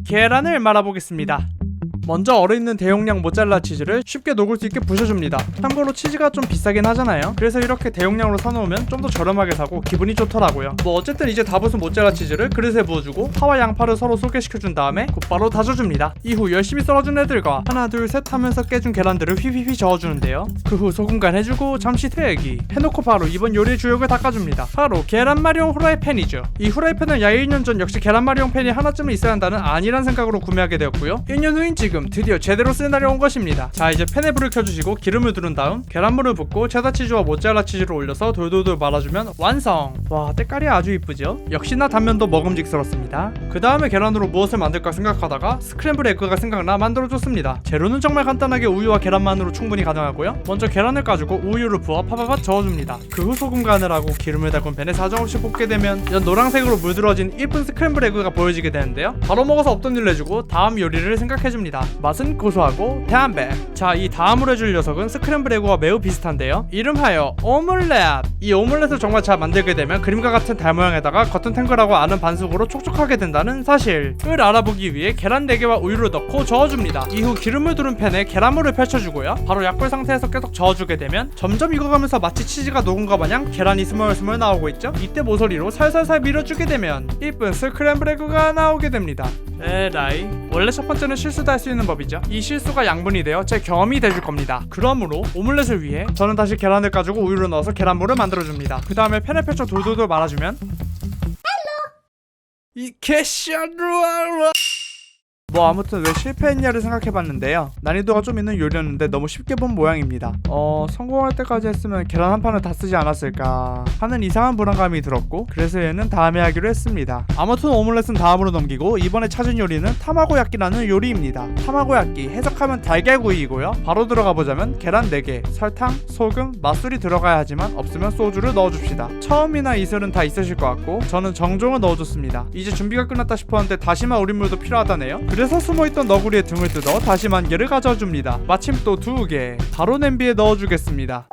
계란을 말아보겠습니다. 먼저 얼어있는 대용량 모짜렐라 치즈를 쉽게 녹을 수 있게 부셔줍니다. 참고로 치즈가 좀 비싸긴 하잖아요. 그래서 이렇게 대용량으로 사놓으면 좀 더 저렴하게 사고 기분이 좋더라고요. 뭐 어쨌든 이제 다 부순 모짜렐라 치즈를 그릇에 부어주고 파와 양파를 서로 소개시켜준 다음에 곧바로 다져줍니다. 이후 열심히 썰어준 애들과 하나 둘 셋 하면서 깨준 계란들을 휘휘휘 저어주는데요. 그 후 소금 간 해주고 잠시 대기 해놓고 바로 이번 요리의 주역을 닦아줍니다. 바로 계란말이용 후라이팬이죠. 이 후라이팬은 약 1년 전 역시 계란말이용 팬이 하나쯤은 있어야 한다는 아니란 생각으로 구매하게 되었고요. 1년 후인 지금 드디어 제대로 쓸 날이 온 것입니다. 자, 이제 팬에 불을 켜주시고 기름을 두른 다음 계란물을 붓고 체다 치즈와 모짜렐라 치즈를 올려서 돌돌돌 말아주면 완성! 와, 때깔이 아주 이쁘죠? 역시나 단면도 먹음직스럽습니다. 그 다음에 계란으로 무엇을 만들까 생각하다가 스크램블 에그가 생각나 만들어줬습니다. 재료는 정말 간단하게 우유와 계란만으로 충분히 가능하고요. 먼저 계란을 까주고 우유를 부어 파바바 저어줍니다. 그 후 소금 간을 하고 기름을 달군 팬에 사정없이 볶게 되면 이런 노란색으로 물들어진 예쁜 스크램블 에그가 보여지게 되는데요. 바로 먹어서 없던 일 해주고 다음 요리를 생각해줍니다. 맛은 고소하고 담백. 자, 이 다음으로 해줄 녀석은 스크램블 에그와 매우 비슷한데요. 이름하여 오믈렛. 이 오믈렛을 정말 잘 만들게 되면 그림과 같은 달 모양에다가 겉은 탱글하고 안은 반숙으로 촉촉하게 된다는 사실을 알아보기 위해 계란 4개와 우유를 넣고 저어줍니다. 이후 기름을 두른 팬에 계란물을 펼쳐주고요. 바로 약불 상태에서 계속 저어주게 되면 점점 익어가면서 마치 치즈가 녹은 것 마냥 계란이 스멀스멀 나오고 있죠. 이때 모서리로 살살살 밀어주게 되면 이쁜 스크램블 에그가 나오게 됩니다. 에라이, 원래 첫 번째는 실수도 할 수 있는 법이죠. 이 실수가 양분이 되어 제 경험이 돼줄 겁니다. 그러므로 오믈렛을 위해 저는 다시 계란을 까주고 우유를 넣어서 계란물을 만들어줍니다. 그 다음에 팬에 펼쳐 돌돌돌 말아주면 이 캐샤루아라. 뭐 아무튼 왜 실패했냐를 생각해봤는데요. 난이도가 좀 있는 요리였는데 너무 쉽게 본 모양입니다. 성공할 때까지 했으면 계란 한 판을 다 쓰지 않았을까 하는 이상한 불안감이 들었고, 그래서 얘는 다음에 하기로 했습니다. 아무튼 오믈렛은 다음으로 넘기고 이번에 찾은 요리는 타마고야끼라는 요리입니다. 타마고야끼 해석하면 달걀구이이고요. 바로 들어가보자면 계란 4개, 설탕, 소금, 맛술이 들어가야 하지만 없으면 소주를 넣어줍시다. 처음이나 이슬은 다 있으실 것 같고 저는 정종을 넣어줬습니다. 이제 준비가 끝났다 싶었는데 다시마 우린물도 필요하다네요. 그래서 숨어있던 너구리의 등을 뜯어 다시마 1개를 가져줍니다. 마침 또 2개 바로 냄비에 넣어주겠습니다.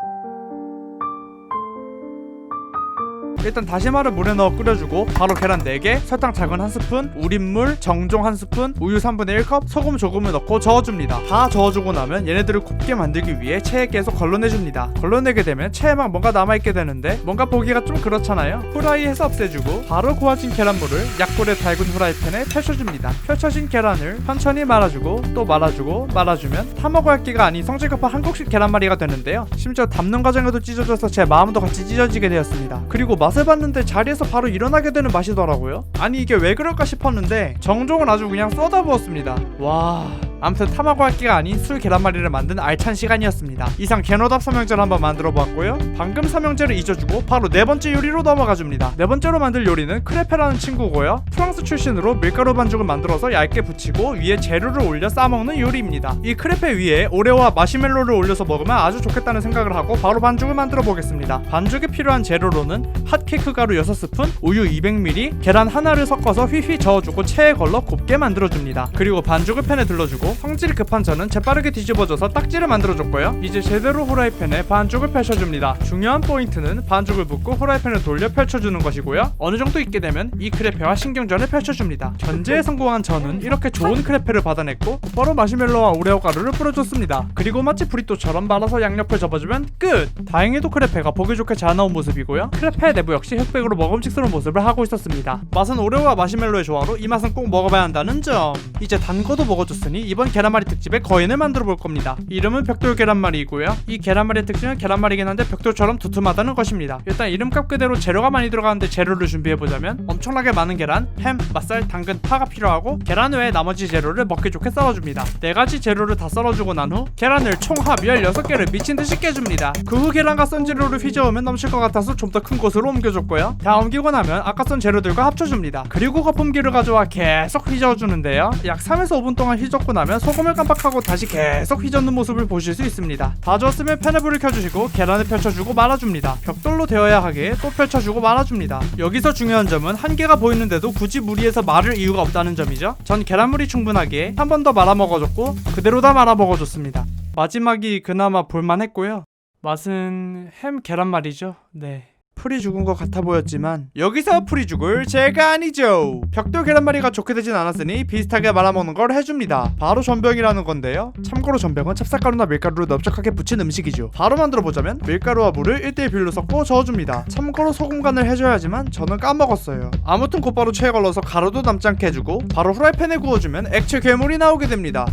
일단 다시마를 물에 넣어 끓여주고 바로 계란 4개, 설탕 작은 1스푼, 우린물, 정종 1스푼, 우유 3분의 1컵, 소금 조금을 넣고 저어줍니다. 다 저어주고 나면 얘네들을 곱게 만들기 위해 체에 계속 걸러내줍니다. 걸러내게 되면 체에 막 뭔가 남아있게 되는데 뭔가 보기가 좀 그렇잖아요. 후라이해서 없애주고 바로 고아진 계란물을 약불에 달군 후라이팬에 펼쳐줍니다. 펼쳐진 계란을 천천히 말아주고 또 말아주고 말아주면 타마고야끼가 아닌 성질급한 한국식 계란말이가 되는데요. 심지어 담는 과정에도 찢어져서 제 마음도 같이 찢어지게 되었습니다. 그리고 맛을 봤는데 자리에서 바로 일어나게 되는 맛이더라고요. 아니 이게 왜 그럴까 싶었는데 정종을 아주 그냥 쏟아부었습니다. 와... 아무튼 타마고야끼가 아닌 술 계란말이를 만든 알찬 시간이었습니다. 이상 개노답 삼형제를 한번 만들어보았고요. 방금 삼형제를 잊어주고 바로 4번째 요리로 넘어가줍니다. 4번째로 만들 요리는 크레페라는 친구고요. 프랑스 출신으로 밀가루 반죽을 만들어서 얇게 붙이고 위에 재료를 올려 싸먹는 요리입니다. 이 크레페 위에 오레오와 마시멜로를 올려서 먹으면 아주 좋겠다는 생각을 하고 바로 반죽을 만들어 보겠습니다. 반죽에 필요한 재료로는 핫케이크 가루 6스푼, 우유 200ml, 계란 하나를 섞어서 휘휘 저어주고 체에 걸러 곱게 만들어줍니다. 그리고 반죽을 팬에 둘러주고 성질이 급한 저는 재빠르게 뒤집어줘서 딱지를 만들어줬고요. 이제 제대로 후라이팬에 반죽을 펼쳐줍니다. 중요한 포인트는 반죽을 붓고 후라이팬을 돌려 펼쳐주는 것이고요. 어느 정도 익게 되면 이 크레페와 신경전을 펼쳐줍니다. 견제에 성공한 저는 이렇게 좋은 크레페를 받아냈고 바로 마시멜로와 오레오 가루를 뿌려줬습니다. 그리고 마치 브리또처럼 말아서 양옆을 접어주면 끝! 다행히도 크레페가 보기 좋게 잘 나온 모습이고요. 크레페 내부 역시 흑백으로 먹음직스러운 모습을 하고 있었습니다. 맛은 오레오와 마시멜로의 조화로 이 맛은 꼭 먹어봐야 한다는 점. 이제 단 거도 먹어줬으니 이번 계란말이 특집의 거인을 만들어 볼 겁니다. 이름은 벽돌 계란말이이고요. 이 계란말이의 특징은 계란말이긴 한데 벽돌처럼 두툼하다는 것입니다. 일단 이름값 그대로 재료가 많이 들어가는데 재료를 준비해보자면 엄청나게 많은 계란, 햄, 맛살, 당근, 파가 필요하고 계란 외에 나머지 재료를 먹기 좋게 썰어줍니다. 4가지 재료를 다 썰어주고 난 후 계란을 총합 16개를 미친듯이 깨줍니다. 그 후 계란과 썬 재료를 휘저으면 넘칠 것 같아서 좀 더 큰 곳으로 옮겨줬고요. 다 옮기고 나면 아까 썬 재료들과 합쳐줍니다. 그리고 거품기를 가져와 계속 휘저어주는데요. 약 3에서 5분 동안 휘젓고 나면 소금을 깜빡하고 다시 계속 휘젓는 모습을 보실 수 있습니다. 다 저었으면 팬에 불을 켜주시고 계란을 펼쳐주고 말아줍니다. 벽돌로 되어야 하기에 또 펼쳐주고 말아줍니다. 여기서 중요한 점은 한계가 보이는데도 굳이 무리해서 말을 이유가 없다는 점이죠. 전 계란물이 충분하기에 한 번 더 말아 먹어줬고 그대로 다 말아 먹어줬습니다. 마지막이 그나마 볼만했고요. 맛은 햄 계란말이죠. 네. 풀이 죽은 것 같아 보였지만 여기서 풀이 죽을 제가 아니죠. 벽돌 계란말이가 좋게 되진 않았으니 비슷하게 말아먹는 걸 해줍니다. 바로 전병이라는 건데요. 참고로 전병은 찹쌀가루나 밀가루를 넓적하게 붙인 음식이죠. 바로 만들어보자면 밀가루와 물을 1대1 비율로 섞고 저어줍니다. 참고로 소금 간을 해줘야지만 저는 까먹었어요. 아무튼 곧바로 체에 걸러서 가루도 남지 않게 해주고 바로 후라이팬에 구워주면 액체 괴물이 나오게 됩니다.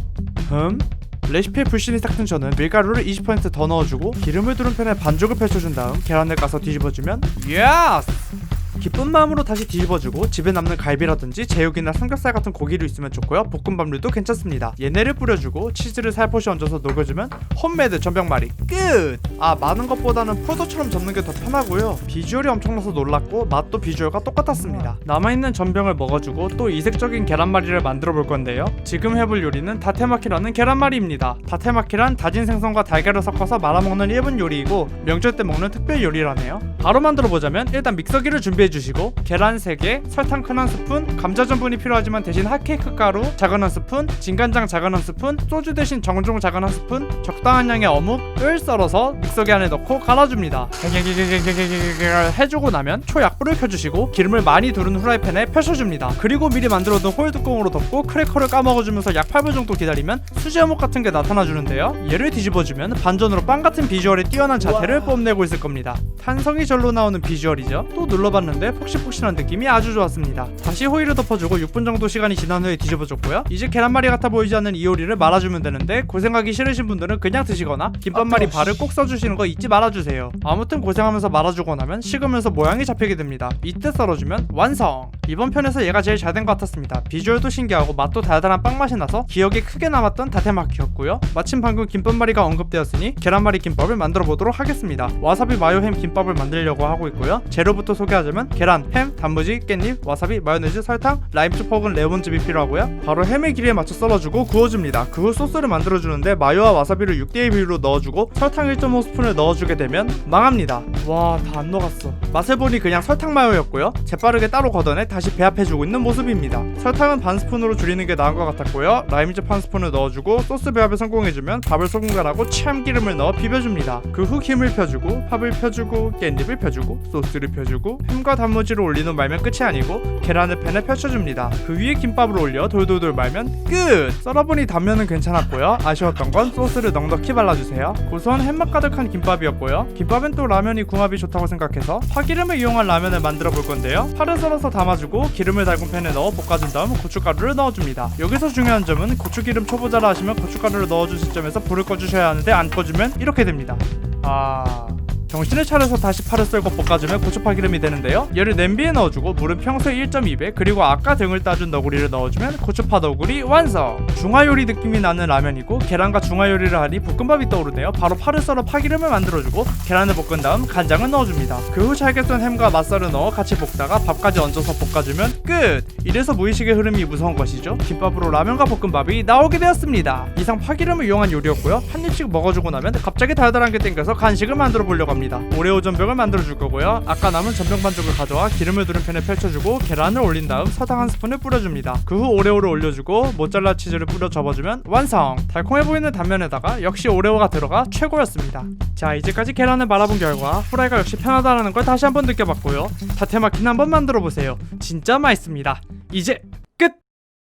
레시피에 불신이 싹튼 저는 밀가루를 20%더 넣어주고 기름을 두른 팬에 반죽을 펼쳐준 다음 계란을 까서 뒤집어주면 예스! 기쁜 마음으로 다시 뒤집어주고 집에 남는 갈비라든지 제육이나 삼겹살 같은 고기도 있으면 좋고요. 볶음밥류도 괜찮습니다. 얘네를 뿌려주고 치즈를 살포시 얹어서 녹여주면 홈메이드 전병말이 끝! 많은 것보다는 포도처럼 접는 게 더 편하고요. 비주얼이 엄청나서 놀랐고 맛도 비주얼과 똑같았습니다. 남아있는 전병을 먹어주고 또 이색적인 계란말이를 만들어 볼 건데요. 지금 해볼 요리는 다테마키라는 계란말이입니다. 다테마키란 다진 생선과 달걀을 섞어서 말아먹는 일본 요리이고 명절 때 먹는 특별 요리라네요. 바로 만들어 보자면 일단 믹서기를 준비해 주시고 계란 3개, 설탕 큰 1스푼, 감자 전분이 필요하지만 대신 핫케이크 가루 작은 1스푼, 진간장 작은 1스푼, 소주 대신 정종 작은 1스푼, 적당한 양의 어묵을 썰어서 믹서기 안에 넣고 갈아줍니다. 해주고 나면 초약불을 켜주시고 기름을 많이 두른 후라이팬에 펼쳐줍니다. 그리고 미리 만들어둔 호일 뚜껑으로 덮고 크래커를 까먹어주면서 약 8분 정도 기다리면 수제 어묵 같은 게 나타나주는데요. 얘를 뒤집어주면 반전으로 빵 같은 비주얼에 뛰어난 자태를 뽐내고 있을 겁니다. 탄성이 절로 나오는 비주얼이죠. 또 눌러봤는데 폭신폭신한 느낌이 아주 좋았습니다. 다시 호일을 덮어주고 6분 정도 시간이 지난 후에 뒤집어줬고요. 이제 계란말이 같아 보이지 않는 이 요리를 말아주면 되는데 고생하기 싫으신 분들은 그냥 드시거나 김밥말이 발을 꼭 써주시는 거 잊지 말아주세요. 아무튼 고생하면서 말아주고 나면 식으면서 모양이 잡히게 됩니다. 이때 썰어주면 완성! 이번 편에서 얘가 제일 잘 된 것 같았습니다. 비주얼도 신기하고 맛도 달달한 빵맛이 나서 기억에 크게 남았던 다테마키였고요. 마침 방금 김밥말이가 언급되었으니 계란말이 김밥을 만들어 보도록 하겠습니다. 와사비 마요 햄 김밥을 만들려고 하고 있고요. 재료부터 소개하자면 계란, 햄, 단무지, 깻잎, 와사비, 마요네즈, 설탕, 라임즙 혹은 레몬즙이 필요하고요. 바로 햄의 길이에 맞춰 썰어주고 구워줍니다. 그 후 소스를 만들어주는데 마요와 와사비를 6대1 비율로 넣어주고 설탕 1.5스푼을 넣어주게 되면 망합니다. 와, 다 안 녹았어. 맛을 보니 그냥 설탕 마요였고요. 재빠르게 따로 걷어내 다시 배합해주고 있는 모습입니다. 설탕은 반 스푼으로 줄이는 게 나은 것 같았고요. 라임즙 한 스푼을 넣어주고 소스 배합에 성공해주면 밥을 소금간하고 참기름을 넣어 비벼줍니다. 그 후 김을 펴주고 팝을 펴주고 깻잎을 펴주고 소스를 펴주고 햄과 단무지를 올린 후 말면 끝이 아니고 계란을 팬에 펼쳐줍니다. 그 위에 김밥을 올려 돌돌돌 말면 끝! 썰어보니 단면은 괜찮았고요. 아쉬웠던 건 소스를 넉넉히 발라주세요. 고소한 햄맛 가득한 김밥이었고요. 김밥엔 또 라면이 궁합이 좋다고 생각해서 파기름을 이용한 라면을 만들어 볼 건데요. 파를 썰어서 담아주고 기름을 달군 팬에 넣어 볶아준 다음 고춧가루를 넣어줍니다. 여기서 중요한 점은 고추기름 초보자라 하시면 고춧가루를 넣어줄 시점에서 불을 꺼주셔야 하는데 안 꺼주면 이렇게 됩니다. 정신을 차려서 다시 파를 썰고 볶아주면 고추파기름이 되는데요. 얘를 냄비에 넣어주고 물은 평소에 1.2배 그리고 아까 등을 따준 너구리를 넣어주면 고추파 너구리 완성! 중화요리 느낌이 나는 라면이고 계란과 중화요리를 하니 볶음밥이 떠오르네요. 바로 파를 썰어 파기름을 만들어주고 계란을 볶은 다음 간장을 넣어줍니다. 그 후 잘게 썬 햄과 맛살을 넣어 같이 볶다가 밥까지 얹어서 볶아주면 끝! 이래서 무의식의 흐름이 무서운 것이죠. 김밥으로 라면과 볶음밥이 나오게 되었습니다. 이상 파기름을 이용한 요리였고요. 한 입씩 먹어주고 나면 갑자기 달달한 게 땡겨서 간식을 만들어 보려고 합니다. 오레오 전병을 만들어 줄 거고요. 아까 남은 전병 반죽을 가져와 기름을 두른 팬에 펼쳐주고 계란을 올린 다음 설탕 한 스푼을 뿌려줍니다. 그 후 오레오를 올려주고 모짜렐라 치즈를 뿌려 접어주면 완성! 달콤해 보이는 단면에다가 역시 오레오가 들어가 최고였습니다. 자, 이제까지 계란을 말아본 결과 후라이가 역시 편하다라는 걸 다시 한번 느껴봤고요. 다테마키는 한번 만들어 보세요. 진짜 맛있습니다. 이제